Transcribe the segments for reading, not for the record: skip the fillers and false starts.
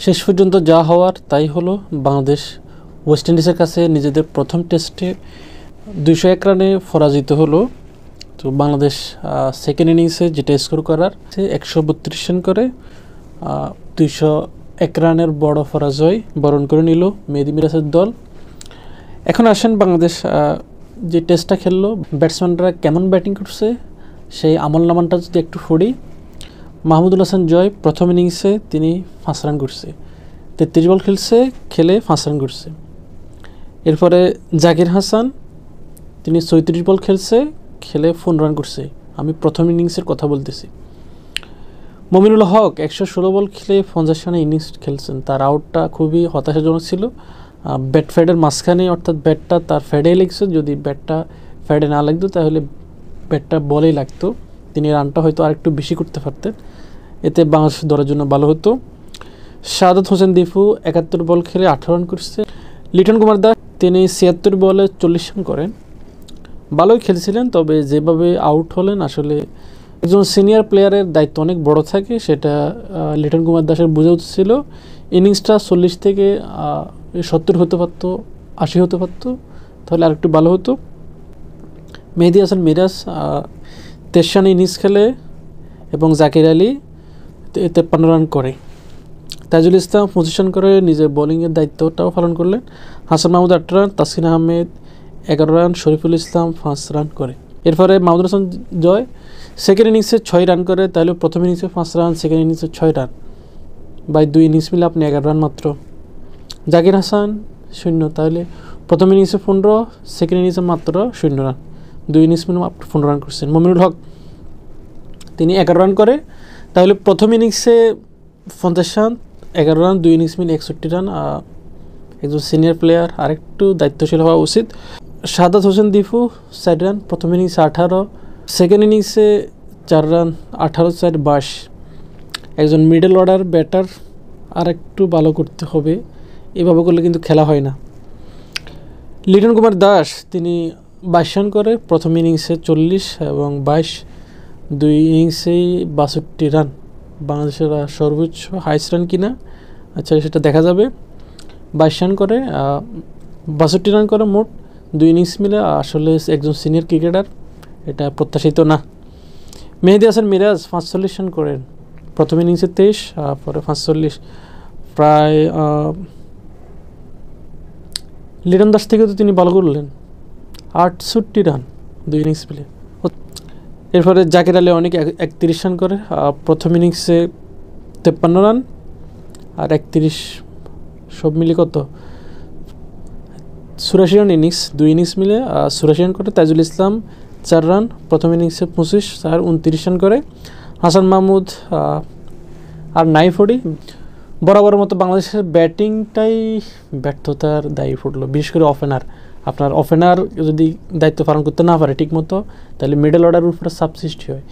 শেষ পর্যন্ত যা হওয়ার তাই হলো। বাংলাদেশ ওয়েস্ট ইন্ডিজের কাছে নিজেদের প্রথম টেস্টে 201 রানে পরাজিত হলো। তো বাংলাদেশ সেকেন্ড ইনিংসে যেটা স্কোর করার 132 রান করে 201 রানের বড় পরাজয় বরণ করে নিল মেহেদী মিরাজের দল। এখন আসেন বাংলাদেশ যে টেস্টটা খেললো, ব্যাটসম্যানরা কেমন ব্যাটিং করছে সেই আমলনামাটা যদি একটু পড়ি। মাহমুদুল হাসান জয় প্রথম ইনিংসে তিনি 5 রান করছে, 33 বল খেলে 5 রান করছে। এরপরে জাকির হাসান তিনি 34 বল খেলে 15 রান করছে। আমি প্রথম ইনিংসের কথা বলতেছি। মমিনুল হক 116 বল খেলে 50 রানে ইনিংস খেলছেন। তার আউটটা খুবই হতাশাজনক ছিল। ব্যাট ফ্যাডের মাঝখানে, অর্থাৎ ব্যাটটা তার ফ্যাডেই লেগেছে। যদি ব্যাটটা ফ্যাডে না লাগতো তাহলে ব্যাটটা বলেই লাগতো, তিনি রানটা হয়তো আরেকটু বেশি করতে পারতেন, এতে বাংলাদেশ দলের জন্য ভালো হতো। শাহাদাত হোসেন দীপু 71 বল খেলে 18 রান করছে। লিটন কুমার দাস তিনি 76 বলে 40 রান করেন। ভালোই খেলছিলেন, তবে যেভাবে আউট হলেন, আসলে একজন সিনিয়র প্লেয়ারের দায়িত্ব অনেক বড় থাকে, সেটা লিটন কুমার দাসের বোঝা উচিত ছিল। ইনিংসটা 40 থেকে 70 হতে পারতো, 80 হতে পারতো, তাহলে আরেকটু ভালো হতো। মেহেদী হাসান মিরাজ 23 রানে ইনিংস খেলে এবং জাকির আলী 53 রান করে। তাজুল ইসলাম 25 রান করে নিজের বোলিংয়ের দায়িত্বটাও পালন করলেন। Hasan Mahmud 8 run, Taskin Ahmed 11 run, Shariful Islam 5 run করে। এরপরে মাহমুদুল হাসান জয় সেকেন্ড ইনিংসে 6 রান করে, তাহলে প্রথম ইনিংসে 5 রান, সেকেন্ড ইনিংসে 6 রান, বাই 2 ইনিংস মিলে আপনি 11 রান মাত্র। জাকির হাসান 0, তাহলে প্রথম ইনিংসে 15, সেকেন্ড ইনিংসে মাত্র 0 রান, 2 ইনিংস মিলে মাত্র 15 রান করছেন। মমিনুল হক তিনি 11 রান করে, তাহলে প্রথম ইনিংসে 50 রান, 11 রান, 2 ইনিংস মিলে 61 রান। একজন সিনিয়র প্লেয়ার আরেকটু দায়িত্বশীল হওয়া উচিত। শাহাদাত হোসেন দীপু 4 রান, প্রথম ইনিংসে 18, সেকেন্ড ইনিংসে 4 রান, 18 4 22। একজন মিডল অর্ডার ব্যাটার আরেকটু ভালো করতে হবে, এভাবে করলে কিন্তু খেলা হয় না। লিটন কুমার দাস তিনি 22 রান করে, প্রথম ইনিংসে 40 এবং 22, 2 ইনিংসেই 62 রান। বাংলাদেশের সর্বোচ্চ হাইস্ট রান কিনা, আচ্ছা সেটা দেখা যাবে। 22 রান করে 62 রান করে মোট, 2 ইনিংস মিলে। আসলে একজন সিনিয়র ক্রিকেটার, এটা প্রত্যাশিত না। মেহেদী হাসান মিরাজ 45 রান করেন, প্রথম ইনিংসে 23, পরে 45, প্রায় লিটন দাস থেকে তো তিনি ভালো করলেন, 68 রান 2 ইনিংস মিলে। এরপরে জাকির আলী অনেক 31 রান করে, প্রথম ইনিংসে 53 রান আর 31, সব মিলে কত 84 রান ইনিংস, 2 ইনিংস মিলে 84 রান করে। তাজুল ইসলাম 4 রান, প্রথম ইনিংসে 25 আর 29 রান করে। হাসান মাহমুদ আর 940। বরাবর মতো বাংলাদেশের ব্যাটিংটাই ব্যর্থতার দায়ী ফুটলো, বিশেষ করে ওপেনার। আপনার ওপেনার যদি দায়িত্ব পালন করতে না পারে ঠিকমতো, তাহলে মিডল অর্ডারের উপরে চাপ সৃষ্টি হয়।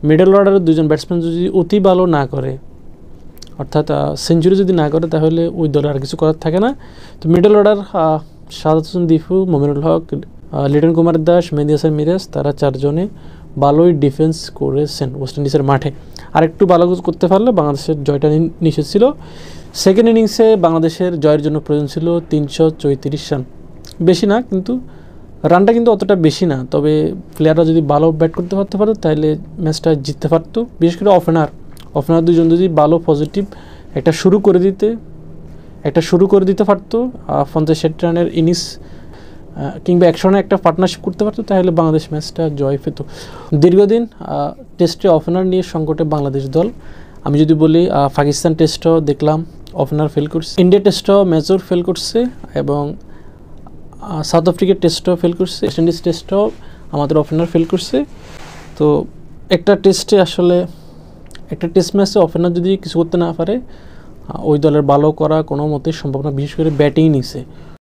মিডল অর্ডারের 2জন ব্যাটসম্যান যদি অতি ভালো না করে, অর্থাৎ সেঞ্চুরি যদি না করে, তাহলে ওই দলের আর কিছু করার থাকে না। তো মিডল অর্ডার শাহাদাত হোসেন দীপু, মমিনুল হক, লিটন কুমার দাস, মেহেদী হাসান মিরাজ, তারা 4 জনে ভালোই ডিফেন্স করেছেন ওয়েস্ট ইন্ডিজের মাঠে। আরেকটু ভালো করতে পারলে বাংলাদেশের জয়টা নিশ্চিত ছিল। সেকেন্ড ইনিংসে বাংলাদেশের জয়ের জন্য প্রয়োজন ছিল 334 রান, বেশি না, কিন্তু রানটা কিন্তু অতটা বেশি না। তবে প্লেয়াররা যদি ভালো ব্যাট করতে পারতো তাহলে ম্যাচটা জিততে পারতো। বিশেষ করে ওপেনার 2জন যদি ভালো পজিটিভ একটা শুরু করে দিতে পারতো, 50-60 রানের ইনিংস কিংবা 100 রানে একটা পার্টনারশিপ করতে পারতো, তাহলে বাংলাদেশ ম্যাচটা জয় পেত। দীর্ঘদিন টেস্টে ওপেনার নিয়ে সংকটে বাংলাদেশ দল। আমি যদি বলি, পাকিস্তান টেস্টও দেখলাম ওপেনার ফেল করছে, ইন্ডিয়া টেস্টও মেজর ফেল করছে, এবং সাউথ আফ্রিকার টেস্টও ফেল করছে, ওয়েস্ট ইন্ডিজ টেস্টও আমাদের ওপেনার ফেল করছে। তো একটা টেস্ট ম্যাচে ওপেনার যদি কিছু করতে না পারে, ওই দলের ভালো করা কোনো মতেই সম্ভব না, বিশেষ করে ব্যাটিং নিচে।